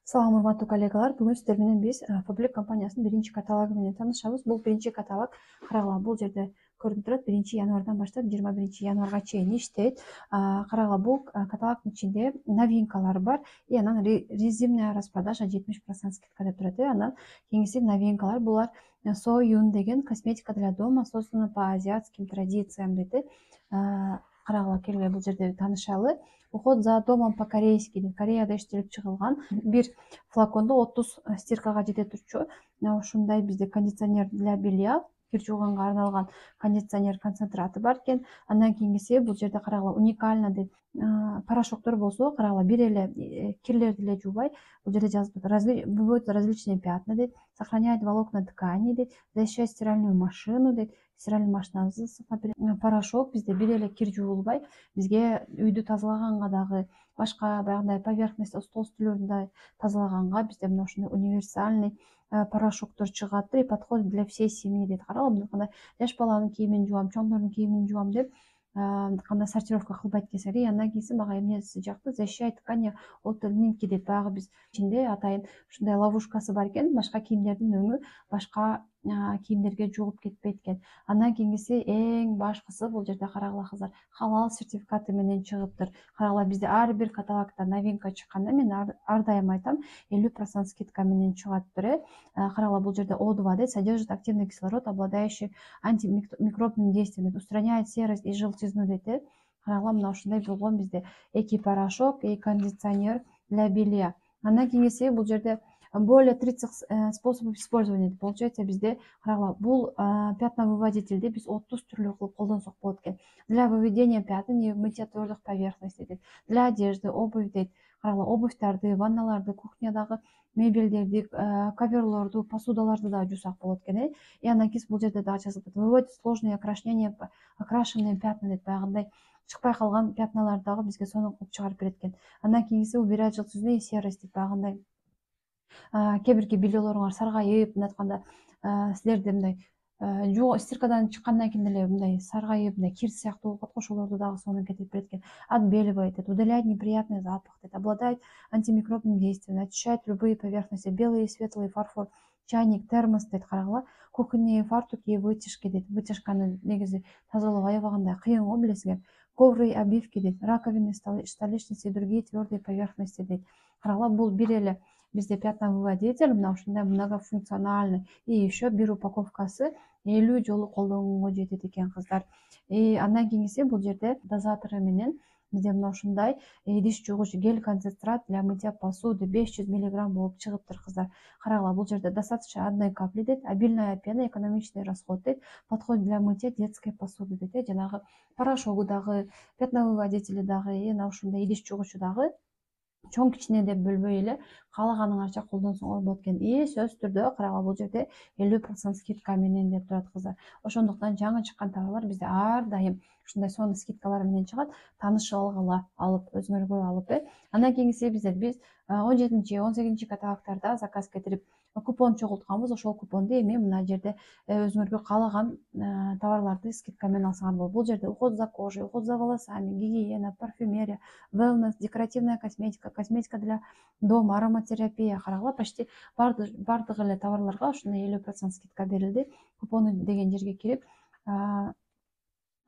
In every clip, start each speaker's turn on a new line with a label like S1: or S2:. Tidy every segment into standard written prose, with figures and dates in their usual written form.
S1: Салам, урматтуу коллегалар. Бүгүн сиздер менен биз Fabric компаниясынын биринчи каталогу менен таанышабыз. Бул биринчи каталог, карагыла, бул жерде көрүнүп турат. 1-январдан баштап 21-январга чейин иштейт. Карагыла, бул каталогдун ичинде новинкалар бар. И анан резимная распродажа 70% скидка деп турат. Анан кийинкиси новинкалар булар Союн деген косметика для дома, создана по азиатским традициям дейт. Карагыла, келгиле бул жерде таанышалы. Уход за домом по-корейски дейт. Кореяда иштелип чыгылган. Бир флакондо 30 стиркага жете турчу ушундай бизде кондиционер для белья, кир жууганга арналган кондиционер концентраты бар экен. Андан кийинкиси бул жерде карагыла, уникально дейт. Порошоктор болсо, карагыла, бир эле кирлерди эле жуубай, бул жерде жазып атат. Выводит различные пятна дейт, сохраняет волокна ткани дейт, защищает стиральную машину дейт. Стиральный машинабызды сактап берет. Порошок бизде бир эле кир жуулбай, бизге үйдү тазалаганга дагы, башка баягындай поверхность, стол стүлөрдү да тазалаганга бизде мына ушундай универсальный порошоктор чыгат и подходит для всей семьи дейт. Карагыла, мындай жаш баланын кийимин жуам, чоңдордун кийимин жуам деп кандай сортировка кылбайт экенсиңер. И андан кийинси мага эмнеси жакты, защищает ткани от льнинки дейт. Баягы биз ичинде атайын ушундай ловушкасы бар экен, башка кийимдердин өңү башка кийимдерге жугуп кетпейт экен. Андан кийинкиси эң башкысы, бул жерде карагыла кыздар, халал сертификаты менен чыгыптыр. Карагыла, бизде ар бир каталогда новинка чыкканда мен ар дайым айтам, 50% скидка менен чыгаттыр. Карагыла, бул жерде O2 дейт, содержит активный кислород, обладающий антимикробным действием, устраняет серость и желтизну дейт. Карагыла, мына ушундай болгон бизде эки порошок и кондиционер для белья. Андан кийинкиси бул жерде более 30 способов использования. Получается, бизде карагыла, бул пятновыводительди биз 30 түрлүү кылып колдонсок болот экен. Для выведения пятен и мытья твердых поверхностей дейт. Для одежды, обувь дейт. Карагыла, обувьтарды, ванналарды, кухнядагы мебелдерди, коверлорду, посудаларды да жуусак болот экен. И андан кийин бул жерде дагы жазылып атат. Выводит сложные окрашенные пятна дейт. Баягындай чыкпай калган пятналарды дагы бизге сонун кылып чыгарып берет экен. Андан кийинкиси убирает желтизну и серость дейт. Баягындай кээ бирки бельелоруңар саргайып, мындай айтканда, силерде мындай стиркадан чыккандан кийин эле мындай саргайып, мындай кир сыяктуу болуп калат го, ошолорду дагы сонун кетирип берет экен. Отбеливает дейт, удаляет неприятный запах дейт, обладает антимикробным действием, очищает любые поверхности, белый и светлый фарфор, чайник, термос дейт. Карагыла, кухонные фартуки и вытяжки дейт. Вытяжканы негизи тазалоо аябагандай кыйын го, билесиңер. Ковры и обивки дейт, раковины, столешницы и другие твердые поверхности дейт. Карагыла, бул бир эле бизде пятновыводитель, мына ушундай многофункциональный. И еще бир упаковкасы 50 жолу колдонгонго жетет экен, кыздар. И андан кийинкиси бул жерде дозатору менен бизде мына ушундай идиш жуугуч гель-концентрат для мытья посуды 500 мг болуп чыгыптыр, кыздар. Карагыла, бул жерде достаточно одной капли дейт, обильная пена, экономичный расход дейт, подходит для мытья детской посуды дейт. Жанагы порошогу дагы, пятновыводители дагы, мына ушундай идиш жуугучу дагы чоң кичине деп бөлбөй эле каалаганыңарча колдонсоңор болот экен. И сөзсүз түрдө карагыла, бул жерде 50% скидка менен деп турат, кыздар. Ошондуктан жаңы чыккан товарлар бизде ар дайым ушундай сонун скидкалар менен чыгат. Таанышып алгыла, алып, өзүңөргө алып. Андан кийинкиси биз 17-18 каталогдордо заказ кетирип купон чогултканбыз. Ошол купонду эми мына жерде өзүңөргө каалаган товарларды скидка менен алсаңар болот. Бул жерде уход за кожей, уход за волосами, гигиена, парфюмерия, wellness, декоративная косметика, косметика для дома, ароматерапия. Карагыла, почти бардык эле товарларга ушундай 50% скидка берилди. Купону деген жерге кирип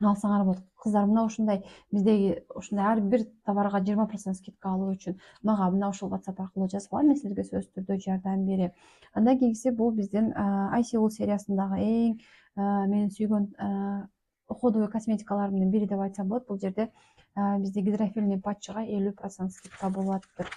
S1: алсаңар болот. Кыздар, мына ушундай биздеги ушундай ар бир товарга 20% скидка алуу үчүн мага мына ушул WhatsApp аркылуу жазгыла, мен силерге сөзсүз түрдө жардам берем. Андан кийинкиси бул биздин ICL сериясындагы эң менин сүйгөн уходовый косметикаларымдын бири деп айтсам болот. Бул жерде бизде гидрофильный патчыга 50% скидка болуп атыптыр.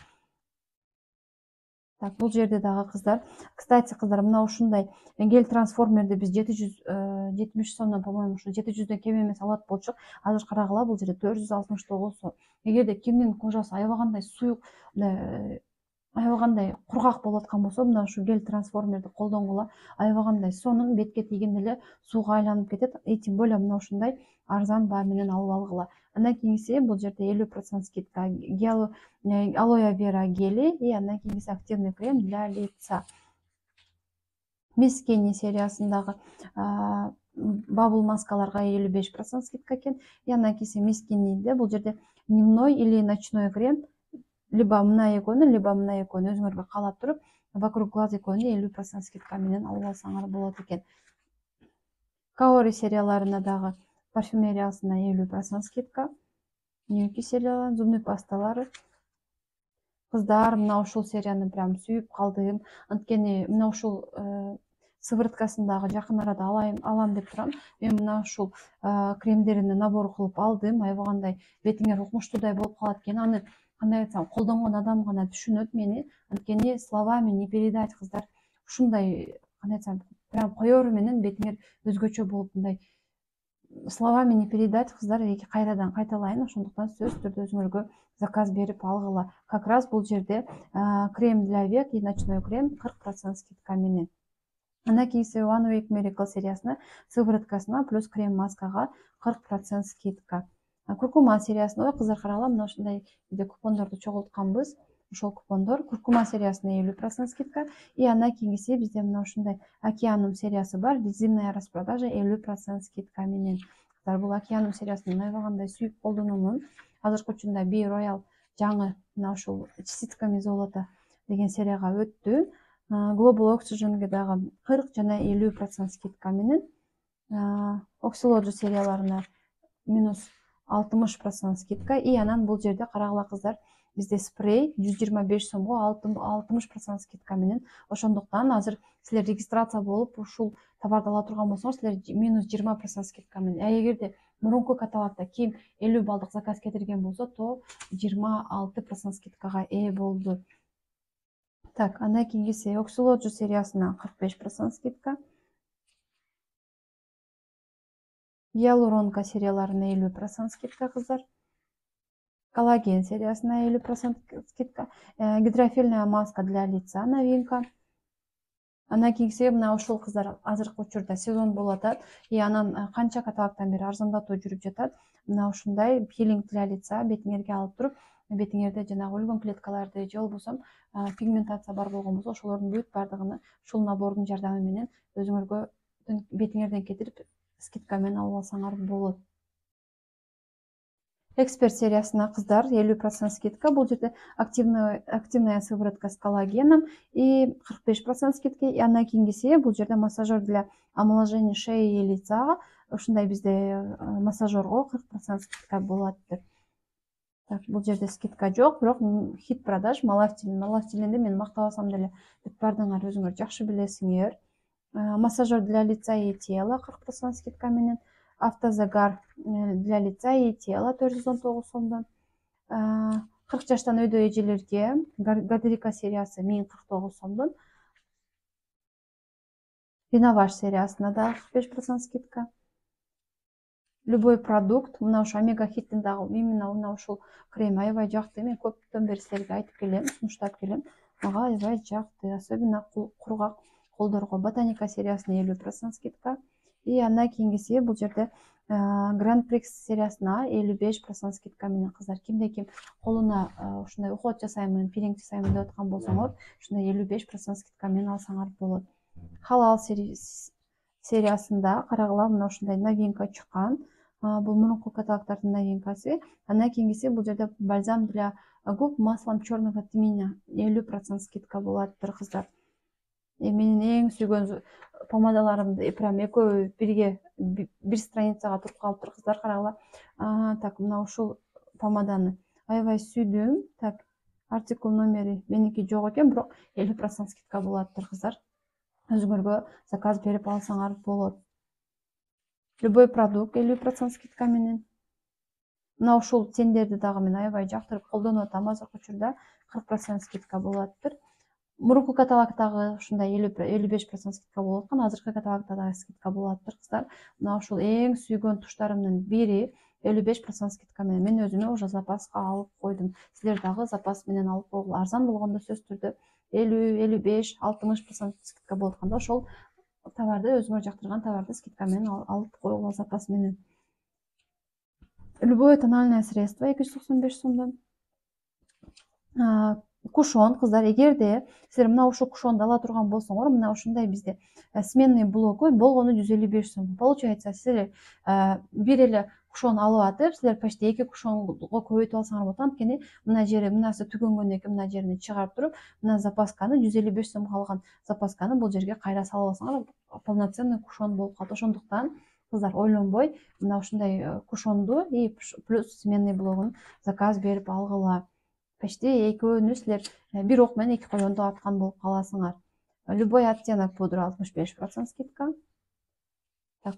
S1: Так, бул жерде дагы, кыздар, кстати, кыздар, мына ушундай гель трансформерди биз 770 сомдон, по-моему, ушу 700дөн кем эмес алат болчук. Азыр карагыла, бул жерде 469 сом. Эгерде кимдин кожасы аябагандай суюк, аябагандай кургак болуп аткан болсо, мына ушу гель трансформерди колдонгула, аябагандай сонун, бетке тийгенде эле сууга айланып кетет. И тем более мына ушундай арзан баа менен алып алгыла. Андан кийинкиси бул жерде 50% скидка алоэ вера гели и андан кийинкиси активный крем для лица. Miss Kenny сериясындагы бабл маскаларга 55% скидка экен. И андан кийинси Miss Kenny'де бул жерде дневной или ночной крем либо мына экөөнү өзүңөргө каалап туруп вокруг глаз экөөнү 50% скидка менен алып алсаңар болот экен. Kaori серияларына дагы парфюмериясына 50% скидка. Ньюки сериялары, зубный пасталары. Кыздар, мына ушул серияны прям сүйүп калдым. Анткени мына ушул сывырткасындагы жакын арада алам деп турам. Мен мына ушул кремдерини набор кылып алдым. Аябагандай бетиңер укмуштуудай болуп калат экен. Аны кандай айтсам, колдонгон адам гана түшүнөт мени. Анткени словами не передать, кыздар. Ушундай, кандай айтсам, прям коеру менен бетиңер өзгөчө болуп, мындай словами не передать, кыздар, кайрадан кайталайын. Ошондуктан сөзсүз түрдө өзүңөргө заказ берип алгыла. Как раз бул жерде крем для век и ночной крем 40% скидка менен. Андан кийинки One Week Miracle сериясына сывороткасына плюс крем маскага 40% скидка. Куркума сериясына, кыздар карагыла, мына ушундай бизде купондорду чогултканбыз. Ошол купондор куркума сериясына 50% скидка. И андан кийинкиси бизде мына ушундай Океанум сериясы бар, резинная распродажа 50% скидка менен. Кыздар, бул Океанум сериясын аябагандай сүйүп колдонумун. Азыркы учурда Би Роял жаңы мына ушул частицками золота деген серияга өттү. Global Oxygen'ге дагы 40 жана 50% скидка менен. Oxylogy серияларына минус 60% скидка. И анан бул жерде карагыла, кыздар, бизде спрей 125 сомго 60% скидка менен. Ошондуктан азыр силер регистрация болуп ушул товарды ала турган болсоңор, силер минус 20% скидка менен. Эгерде мурунку каталогда ким 50 балдык заказ кетирген болсо, то 26% скидкага ээ болду. Так, андан кийинкиси Oxylogy сериясына 45% скидка. Гиалуронка серияларына 50% скидка, кыздар. Коллаген сериясына 50% скидка. Гидрофильная маска для лица новинка. Андан кийинкиси мына ушул, кыздар, азыркы учурда сезон болуп атат. И анан канча каталогдон бери арзандатуу жүрүп жатат. Мына ушундай пилинг для лица бетиңерге алып туруп, бетиңерде жанагы өлгөн клеткаларды же болбосо пигментация бар болгон болсо, ошолордун бүт бардыгын ушул набордун жардамы менен өзүңөргө бетиңерден кетирип скидка менен алып алсаңар болот. Эксперт сериясына, кыздар, 50% скидка. Бул жерде активная сыворотка с коллагеном и 45% скидка. И андан кийинкиси бул жерде массажер для омоложения шеи и лица. Ушундай бизде массажерго 40% скидка болот. Так, бул жерде скидка жок, бирок хит продаж Малафтилинди мен мактабасам деле бүт бардыгыңар өзүңөр жакшы билесиңер. Массажер для лица и тела 40% скидка менен. Автозагар для лица и тела 419 сомдон. 40 жаштан өйдө эжелерге Гадрика сериясы 1049 сомдон. Реноваж сериясына да 45% скидка. Любой продукт, мына ушу омега хиттин дагы именно мына ушул крем аябай жакты. Мен көптөн бери силерге айтып келем, сунуштап келем. Мага аябай жакты, особенно кургак колдорго. Ботаника сериясына 50% скидка. И андан кийинкиси бул жерде Grand Prix сериясына 55% скидка менен, кыздар. Кимде ким колуна ушундай уход жасаймын, пилинг жасаймын деп аткан болсоңор, ушундай 55% скидка менен алсаңар болот. Халал сериясында карагыла, мына ушундай новинка чыккан. Бул мурунку каталогдордун новинкасы. Андан кийинкиси бул жерде бальзам для губ маслом черного тмина 50% скидка болот, кыздар. Менин эң сүйгөн помадаларымды прям экөө бирге бир страницага туруп калыптыр, кыздар, карагыла. Так, мына ушул помаданы аябай сүйдүм. Так, артикул номери меники жок экен, бирок 50% скидка болот, кыздар. Өзүңөргө заказ берип алсаңар болот. Любой продукт 50% скидка менен. Мына ушул тендерди дагы мен аябай жактырып колдонуп атам. Азыркы учурда 40% скидка болот. Мурунку каталогдагы ушундай 55% скидка болуп аткан, азыркы каталогда дагы скидка болот, кыздар. Мына ушул эң сүйгөн туштарымдын бири 55% скидка менен. Мен өзүмө уже запаска алып койдум. Силер дагы запас менен алып койгула. Арзан болгондо сөзсүз түрдө 50, 55, 60% скидка болуп атканда ошол товарды, өзүңөр жактырган товарды скидка менен алып койгула, запас менен. Любое тональное средство 295 сомдон. Кушон, кыздар, эгерде силер мына ушул кушонду ала турган болсоңор, мына ушундай бизде сменный блогу болгону 155 сом. Получается, силер бир эле кушон алып атып силер почти 2 кушонго көбөйтүп алсаңар болот. Анткени мына жери мынасы түгөнгөндөн кийин мына жерини чыгарып туруп, мына запасканы 155 сомго алган запасканы бул жерге кайра салып алсаңар полноценный кушон болуп калат. Ошондуктан кыздар ойлонбой мына ушундай кушонду и плюс сменный блогун заказ берип алгыла. Почти экөөнү силер бир ок менен 2 коёнду аткан болуп каласыңар. Любой оттенок пудра 65% скидка. Так,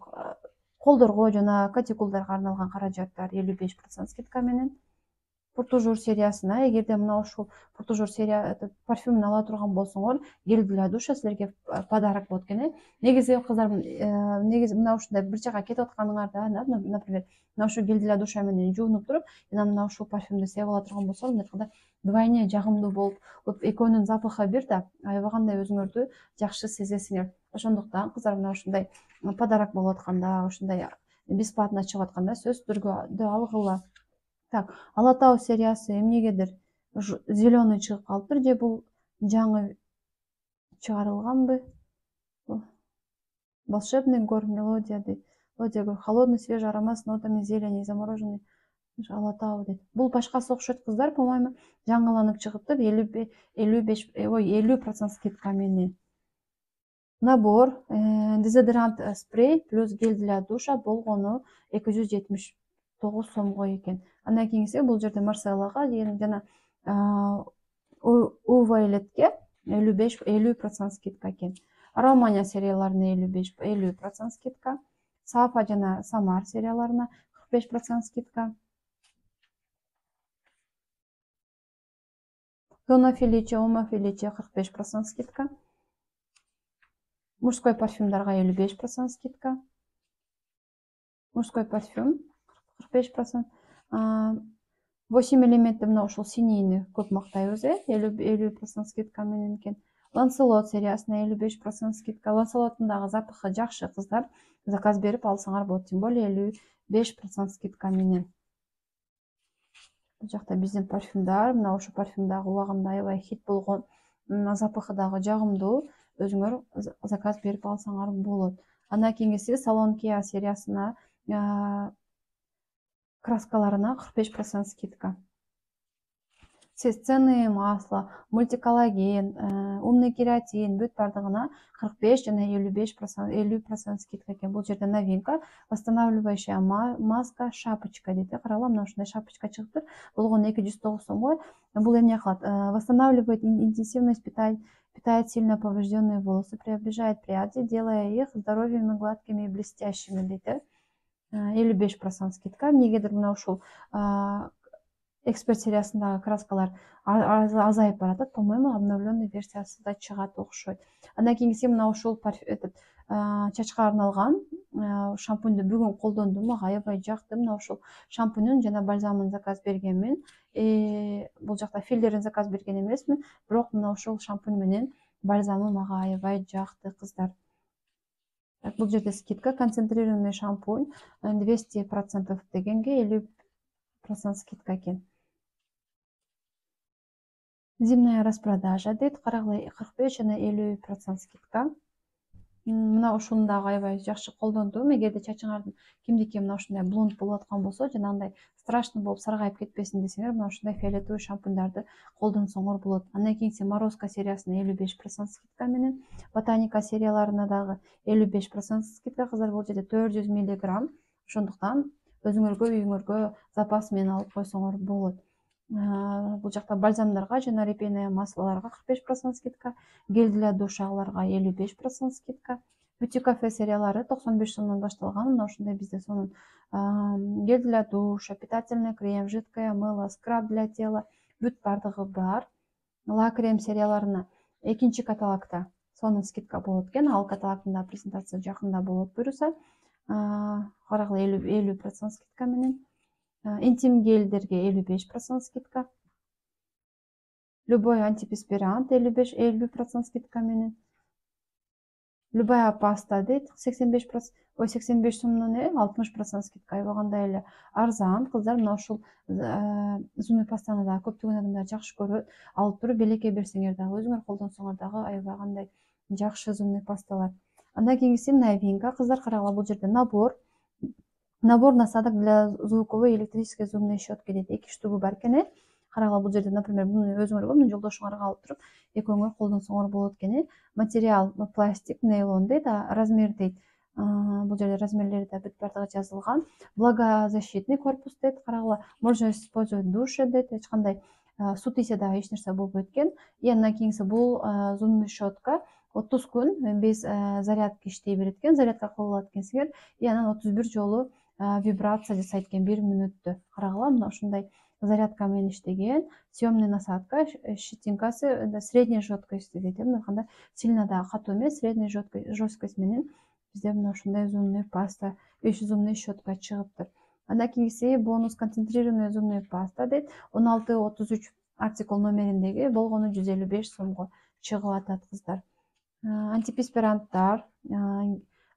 S1: колдорго жана катикулдарга арналган каражаттар 55% скидка менен. Пуртужур сериясына эгерде мына ушул пуртужур серия парфюмун ала турган болсоңор, гель для душа силерге подарок болот экен. Негизи кыздар, негизи мына ушундай бир жака кетип атканыңарда, например, мына ушул гель для душа менен жуунуп туруп, жана мына ушул парфюмду себип ала турган болсоңор, мындай кылганда вдвойне жагымдуу болуп, экөөнүн запахы бир да, аябагандай өзүңөрдү жакшы сезесиңер. Ошондуктан кыздар мына ушундай подарок болуп атканда, ушундай бесплатно чыгып атканда сөзсүз түрдө алгыла. Так, Алатау сериясы эмнегедир зеленый чыгып калыптыр, же бул жаңы чыгарылганбы? Волшебный гор, мелодия дейт. Мелодия гор, холодный свежий аромат с нотами зелени, замороженный Алатау дейт. Бул башкасы окшойт кыздар, по-моему, жаңыланып чыгыптыр, 50% скидка менен. Набор дезодорант спрей плюс гель для душа болгону 279 сомго экен. Андан кийинкиси бул жерде Марселлага жана У Violetке 50% скидка экен. Романия серияларына 50% скидка. Сафа жана Самар серияларына 45% скидка. Зона Феличе, Ума Феличе 45% скидка. Мужской парфюмдарга 55% скидка. Мужской парфюм 45%. 8 элементти мына ушул синийни көп мактайбыз, 50% скидка менен экен. Lancelot сериясына 55% скидка. Lancelot'ун дагы запахы жакшы кыздар. Заказ берип алсаңар болот, тем более 55% скидка менен. Бул жакта биздин парфюмдар, мына ушул парфюмдагы убагында аябай хит болгон, запахы дагы жагымдуу. Өзүңөр заказ берип алсаңар болот. Андан кийинкиси Salon Kia сериясына краскаларына 45% скидка. Ценные масла, мультиколлаген, умный кератин бүт бардыгына 45 жана 50% скидка экен. Бул жерде новинка. Восстанавливающая маска шапочка дейт. Карагыла, мына ушундай шапочка чыгыптыр. Болгону 209 сомго. Бул эмне кылат? Восстанавливает интенсивность, питает сильно поврежденные волосы, преображает пряди, делая их здоровыми, гладкими и блестящими дейт. 55% скидка. Эмнегедир мына ушул эксперт сериясындагы краскалар азайып баратат, по-моему, обновленный версиясы да чыгат окшойт. Андан кийинкиси мына ушул чачка арналган шампуньду бүгүн колдондум, мага аябай жакты. Мына ушул шампуньун жана бальзамын заказ бергенмин. Бул жакта филлерин заказ берген эмесмин, бирок мына ушул шампунь менен бальзамы мага аябай жакты кыздар. Бул жерде скидка, концентрированный шампунь 200% дегенге 50% скидка экен. Зимняя распродажа дейт, карагыла 45 жана 50% скидка. Мына ушуну дагы аябай жакшы колдондум. Эгерде чачыңардын кимдики мына ушундай блонд болуп аткан болсо жана андай страшно болуп саргайып кетпесин десеңер, мына ушундай фиолетовый шампуньдарды колдонсоңор болот. Андан кийинкиси Морозко сериясына 55% скидка менен, Ботаника серияларына дагы 55% скидка кыздар. Бул жерде 400 мг. Ошондуктан өзүңөргө үйүңөргө запас менен алып койсоңор болот. Бул жакта бальзамдарга жана репейное маслолорго 45% скидка, гель для душаларга 55% скидка. Beauty Cafe сериялары 95 сомдон башталган. Мына ушундай бизде сонун гель для душа, питательный крем, жидкое мыло, скраб для тела бүт бардыгы бар. La Creme серияларына 2-чи каталогда сонун скидка болот экен. Ал каталогдун да презентация жакында болот буюрса. Карагыла 50% скидка менен. Интим гельдерге 55% скидка. Любой антиперспирант 50% скидка менен. Любая паста дейт 85 сомдон 60% скидка. Аябагандай эле арзан кыздар. Мына ушул зубный пастаны да көптөгөн адамдар жакшы көрөт. Алып туруп белекке берсеңер дагы, өзүңөр колдонсоңор дагы аябагандай жакшы зубный пасталар. Андан кийинкиси новинка кыздар, карагыла, бул жерде набор Набор насадок для звуковой электрической зубной щетки дейт. 2 штугу бар экен. Карагыла, бул жерде, например, муну өзүңөргө, муну жолдошуңарга алып туруп, экөөңөр колдонсоңор болот экен. Материал пластик, нейлон дейт, размер дейт. Бул жерде размерлери да бүт бардыгы жазылган. Влагозащитный корпус дейт. Карагыла, можно использовать в душе дейт. Эч кандай суу тийсе дагы эч нерсе болбойт экен. И андан кийинкиси бул зубный щетка 30 күн без зарядка иштей берет экен. Зарядка кылып алат экенсиңер. И анан 31 жолу вибрация жасайт экен 1 мүнөттө. Карагыла, мына ушундай зарядка менен иштеген. Съемный насадка, щетинкасы средняя жесткость дейт. Мына кандай сильно да катуу эмес, средняя жесткость менен бизде мына ушундай зубный паста, зубный щетка чыгыптыр. Андан кийинкиси бонус концентрированная зубная паста дейт. 1633 артикул номериндеги болгону 155 сомго чыгып атат кыздар. Антиперспиранттар,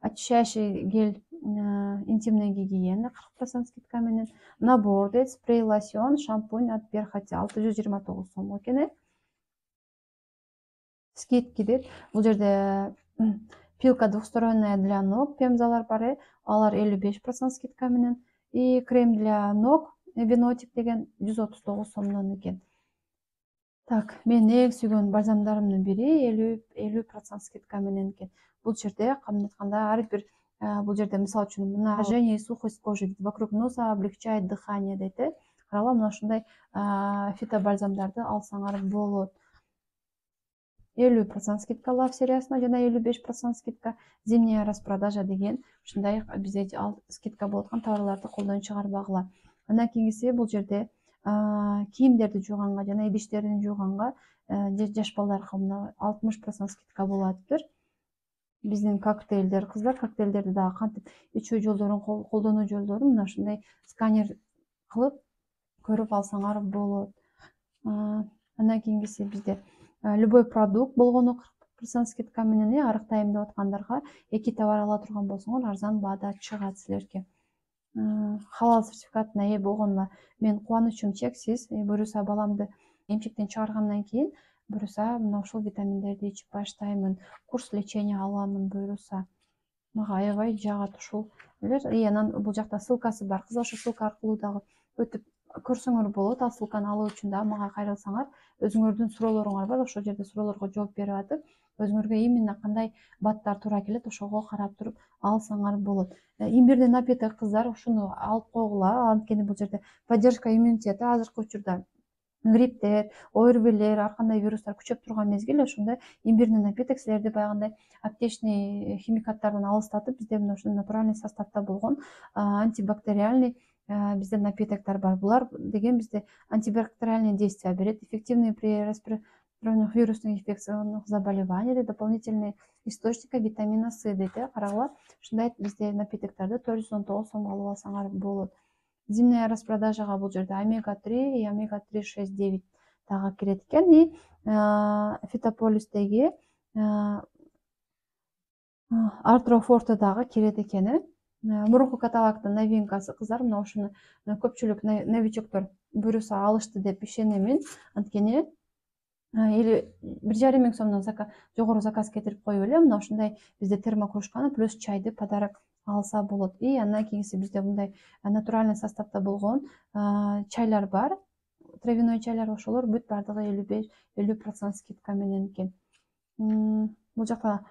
S1: очищающий гель интимной гигиены 40% скидка менен. Набор дейт, спрей, лосьон, шампунь от Перхоти 629 сом экен. Скидки дейт. Бул жерде пилка двухсторонняя для ног, пемзалар бар, алар 55% скидка менен. И крем для ног, венотик деген 139 сомдон экен. Так, мен эң сүйгөн бальзамдарымдын бири 50% скидка менен экен. Бул жерде кандай айтканда ар бир бул жерде мисалы үчүн мына жжение и сухость кожи вокруг носа облегчает дыхание дейт. Карагыла, мына ушундай фитобальзамдарды алсаңар болот. 50% скидка лав сериясына жана 55% скидка зимняя распродажа деген ушундай бизде скидка болуп аткан товарларды колдон чыгарбагыла. Андан кийинкиси бул жерде кийимдерди жууганга жана идиштерин жууганга жаш балдарга мына 60% скидка болуптур. Биздин коктейлдер, кыздар, коктейлдерди дагы кантип ичүү жолдорун, колдонуу жолдорун мына ушундай сканер кылып көрүп алсаңар болот. Андан кийинкиси бизде любой продукт болгону 40% скидка менен, арыктайм деп аткандарга 2 товар ала турган болсоңор арзан баада чыгат силерге. Халал сертификатына ээ болгонума мен кубанычым чексиз. Буюрса баламды эмчектен чыгаргандан кийин буюрса мына ушул витаминдерди ичип баштаймын. Курс лечения аламын буюрса. Мага аябай жагат ушул. И анан бул жакта ссылкасы бар. Кыздар, ошол ссылка аркылуу дагы өтүп көрсөңөр болот. Ал ссылканы алуу үчүн дагы мага кайрылсаңар, өзүңөрдүн суроолоруңар бар. Ошол жерде суроолорго жооп берип атып, өзүңөргө именно кандай баттар туура келет, ошого карап туруп алсаңар болот. Имбирдин напиток, кыздар, ушуну алып койгула. Анткени бул жерде поддержка иммунитета азыркы учурда грипптер, ОРВИлер, ар кандай вирустар күчөп турган мезгил, ошондо имбирдин напиток силерди баягындай аптечный химикаттардан алыстатып, бизде мына ушундай натуральный составда болгон антибактериальный бизде напитоктор бар. Булар деген бизде антибактериальный действия берет, эффективный при распространенных вирусных инфекционных заболеваний, дополнительный источник витамина С дейт. Карагыла, ушундай бизде напитокторду 419 сомго алып алсаңар болот. Зимняя распродажага бул жерде омега-3 и омега-3 6-9 дагы кирет экен. И фитополистеги артрофорте дагы кирет экен. Мурунку каталогдун новинкасы, кыздар, мына ушуну көпчүлүк новичоктор буюрса алышты деп ишенемин. Анткени 1,5 миң сомдон жогору заказ кетирип коюп эле мына ушундай бизде термокружканы плюс чайды подарок алса болот. И андан кийинкиси бизде мындай натуральный составда болгон чайлар бар. Травяной чайлар, ошолор бүт бардыгы 50% скидка менен экен. Бул жакта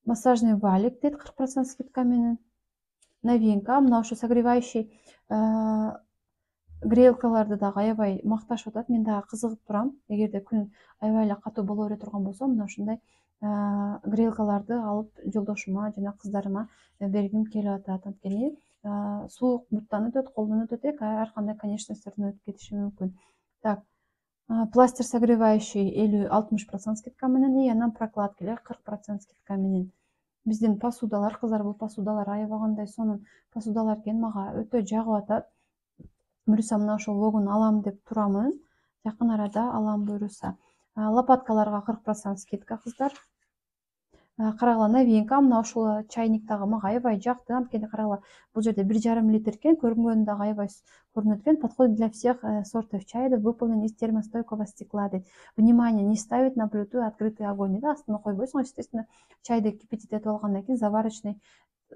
S1: массажный валик дейт 40% скидка менен. Новинка, мына ушу согревающий грелкаларды дагы аябай макташып атат. Мен дагы кызыгып турам. Эгерде күн аябай эле катуу боло бере турган болсо, мына ушундай грелкаларды алып жолдошума жана кыздарыма бергим келип атат. Анткени суук буттан өтөт, колдон өтөт, ар кандай конечностьтөрдөн өтүп кетиши мүмкүн. Так, пластир согревающий 60% скидка менен, и анан прокладкалар 40% скидка менен. Биздин посудалар, кыздар, бул посудалар аябагандай сонун посудалар экен, мага өтө жагып атат. Буюрса мына ошол логону алам деп турамын. Жакын арада алам буюрса. Лопаткаларга 40% скидка, кыздар. Карагыла, новинка, мына ушул чайник дагы мага аябай жакты. Анткени карагыла, бул жерде 1,5 литр экен, көрүнгөнү дагы аябай көрүнөт экен. Подходит для всех сортов чая, выполнен из термостойкого стекла дейт. Внимание, не ставить на плиту открытый огонь. Астына койбойсуң, естественно, чайды кипятить этип алгандан кийин заварочный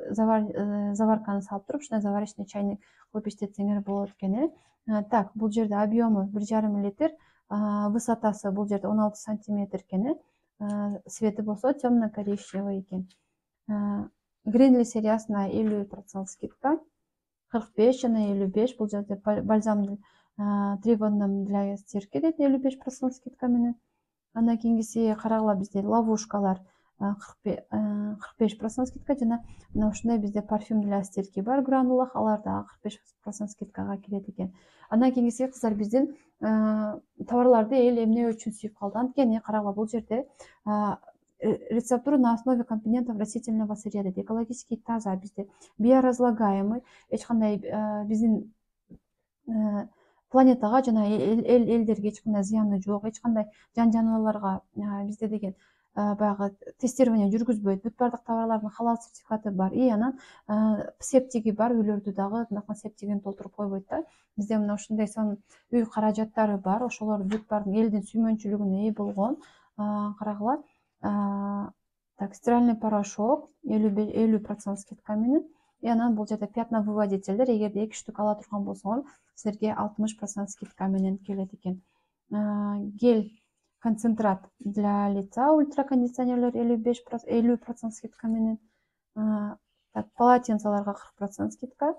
S1: заварканы салып туруп ушундай заварочный чайник кылып иштетсеңер болот экен. Так, бул жерде объему 1,5 литр, высотасы бул жерде 16 сантиметр экен. Цвети болсо темно-коричневый экен. Гринли сериясына 50% скидка, 45 жана 55. Бул жерде бальзам Трибоном для стирки дейт, 55% скидка менен. Андан кийинкиси карагыла бизде ловушкалар 45% скидка, жана мына ушундай бизде парфюм для стирки бар гранулах, алар дагы 45% скидкага кирет экен. Андан кийинкиси кыздар биздин товарларды эл эмне үчүн сүйүп калды? Анткени карагыла бул жерде рецептура на основе компонентов растительного сырья дейт, экологически таза, бизде биоразлагаемый, эч кандай биздин планетага жана элдерге эч кандай зыяны жок, эч кандай жан жаныбарларга бизде деген баягы тестирование жүргүзбөйт. Бүт бардык товарлардын халал сертификаты бар, и анан септиги бар, үйлөрдү дагы мынакы септигин толтуруп койбойт да. Бизде мына ушундай сонун үй каражаттары бар, ошолор бүт бардык элдин сүймөнчүлүгүнө ээ болгон. Карагыла, так, стиральный порошок 50% скидка менен. И анан бул жерде пятновыводительдер, эгерде 2 штук ала турган болсоңор, силерге 60% скидка менен келет экен. Гель концентрат для лица, ультракондиционерлер 50% скидка менен. Так, полотенцеларга 40% скидка.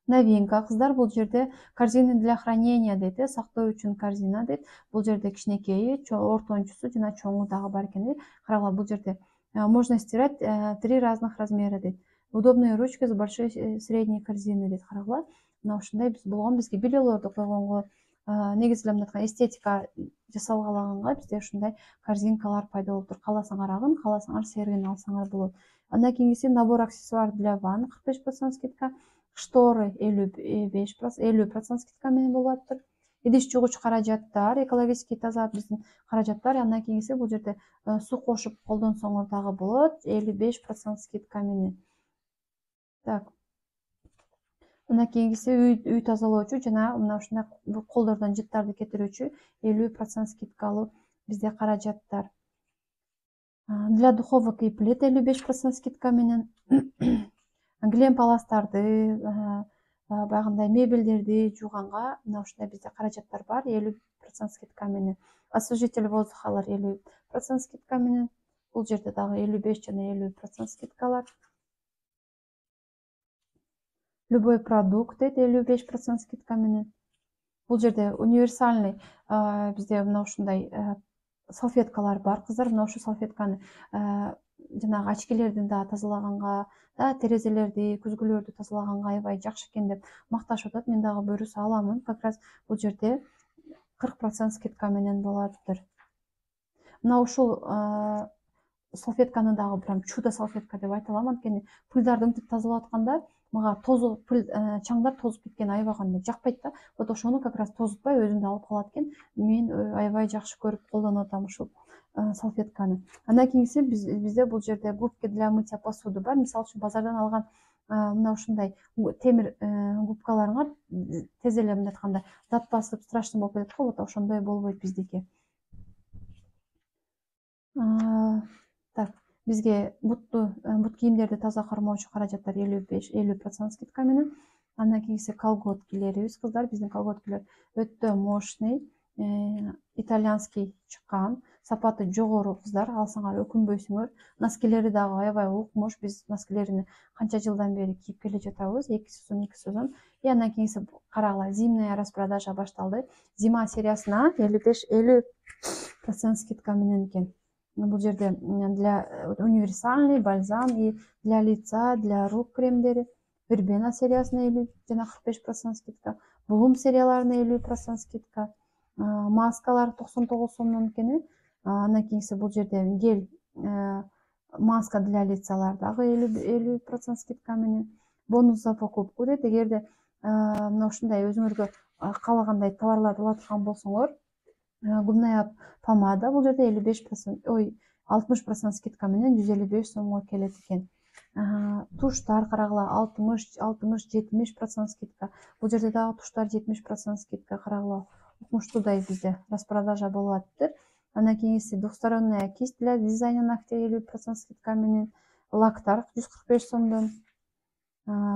S1: Новинка кыздар, бул жерде корзина для хранения дейт, сактоо үчүн корзина дейт. Бул жерде кичинекейи, ортончусу жана чоңу дагы бар экен. Карагыла, бул жерде можно стирать 3 разных размера дейт. Удобные ручки с большой средней корзины дейт. Карагыла, мына ушундай биз болгон, бизге бирөөлөрдү койгонго, негизи эле мындай эстетика жасалгалаганга бизде ушундай корзинкалар пайда болуп тур. Кааласаңар агын, кааласаңар сергин алсаңар болот. Андан кийинкиси набор аксессуар для ванн 45% скидка. Шторы 50% скидка менен болуп атыптыр. Идиш жугуч каражаттар, экологически таза биздин каражаттар. Андан кийинкиси бул жерде суу кошуп колдонсоңор дагы болот, 55% скидка менен. Так. Андан кийинкиси үй тазалоочу жана мына ушундай колдордон жыттарды кетирүүчү 50% скидкалуу бизде каражаттар. Для духовок и плит 55% скидка менен. Глем паластарды, баягындай мебелдерди жууганга мына ушундай бизде каражаттар бар, 50% скидка менен. Освежитель воздухалар 50% скидка менен. Бул жерде дагы 55 жана 50% скидкалар. Любой продукт дейт, 55% скидка менен. Бул жерде универсальный бизде мына ушундай салфеткалар бар кыздар. Мына ушул салфетканы жанагы очкилердин да тазалаганга, терезелерди, күзгүлөрдү тазалаганга аябай жакшы экен деп макташып атат. Мен дагы буюрса аламын. Как раз бул жерде 40% скидка менен болуптур. Мына ушул салфетканы дагы прям чудо салфетка деп айта алам, анткени пылдарды мынтип тазалап атканда мага тозу чаңдар тозуп кеткен аябай жакпайт да. Вот ошону как раз тозутпай өзүндө алып калат экен. Мен аябай жакшы көрүп колдонуп атам ушул салфетканы. Андан кийинкиси бизде бул жерде губки для мытья посуды бар. Мисалы үчүн базардан алган мына ушундай темир губкаларыңар тез эле мындай айтканда зат басып страшный болуп кетет го, вот ошондой болбойт биздики. Так, бизге бут кийимдерди таза кармоочу каражаттар 50% скидка менен. Андан кийинкиси колготкилерибиз кыздар, биздин колготкилер өтө мощный, итальянский чыккан, сапаты жогору кыздар, алсаңар өкүнбөйсүңөр. Носкилери дагы аябай укмуш, биз носкилерини канча жылдан бери кийип келе жатабыз, 2 сезон. И андан кийинкиси карагыла, зимняя распродажа башталды. Зима сериясына 50% скидка менен экен. Бул жерде для универсальный бальзам и для лица, для рук кремдери. Вербена сериясына 50 жана 45% скидка. Блум серияларына 50% скидка. Маскалар 99 сомдон экен. Андан кийинкиси бул жерде гель маска для лицалар дагы 50% скидка менен. Бонус за покупку дейт. Эгерде мына ушундай өзүңөргө каалагандай товарларды ала турган болсоңор, губная помада бул жерде 60% скидка менен 155 сомго келет экен. Туштар карагыла 60-70% скидка. Бул жерде дагы туштар 70% скидка. Карагыла, укмуштуудай бизде распродажа болуп атыптыр. Андан кийинкиси двухсторонняя кисть для дизайна ногтей 50% скидка менен. лактар 145 сомдон,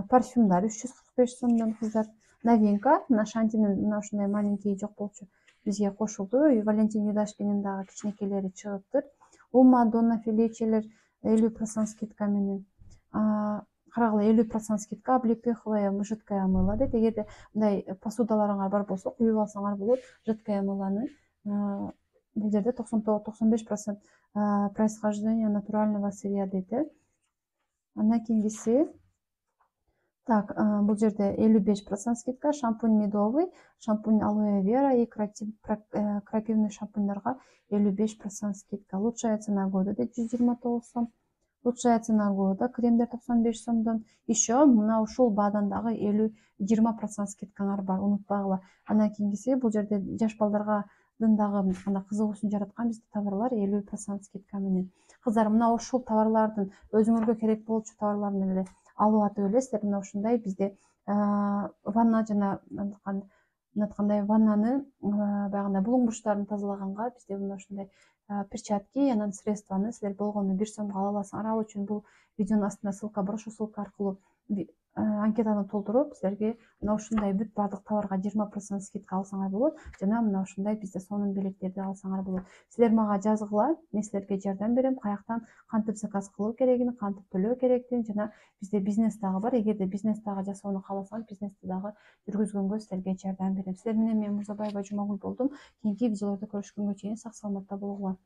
S1: парфюмдар 345 сомдон кыздар. Новинка мына Шантинин мына ушундай маленький жок болчу бизге кошулду. Валентин Юдашкинин дагы кичинекейлери чыгыптыр. Ума Донна Феличелер 50% скидка менен. Карагыла 50% скидка, облепиховое жидкое мыло дейт. Эгерде мындай посудаларыңар бар болсо куюп алсаңар болот. Жидкое мылоны бул жерде 95% происхождение натурального сырья дейт. Андан кийинкиси так, бул жерде 55% скидка, шампунь медовый, шампунь алоэ вера и крапивный шампуньдарга 55% скидка. Лучшая цена года дейт 129 сом. Лучшая цена года кремдер 95 сомдон. Еще мына ушул баадан дагы 20% скидкаңар бар, унутпагыла. Андан кийинкиси бул жерде жаш балдарга дагы кандай кызыгуусун жараткан бизде товарлар 50% скидка менен. Кыздар, мына ушул товарлардын өзүңөргө керек болчу товарларын эле алып атып элесиздер. Мына ушундай бизде ванна жана мынткандай ваннаны баягындай булуң бурчтарын тазалаганга бизде мына ушундай перчатки, анан средстваны силер болгону 1 сомго ала аласыңар. Ал үчүн бул видеонун астында ссылка бар, ошол ссылка аркылуу анкетаны толтуруп силерге мына ушундай бүт баардык товарга 20% скидка алсаңар болот, жана мына ушундай бизде сонун белектерди алсаңар болот. Силер мага жазгыла, мен силерге жардам берем, каяктан кантип заказ кылуу керегин, кантип төлөө керектигин, жана бизде бизнес дагы бар. Эгерде бизнес дагы жасоону кааласаңар, бизнести дагы жүргүзгөнгө силерге жардам берем. Силер менен мен Мурзабаева Жумагүл болдум. Кийинки видеолордо көрүшкөнгө чейин сак саламатта болгула.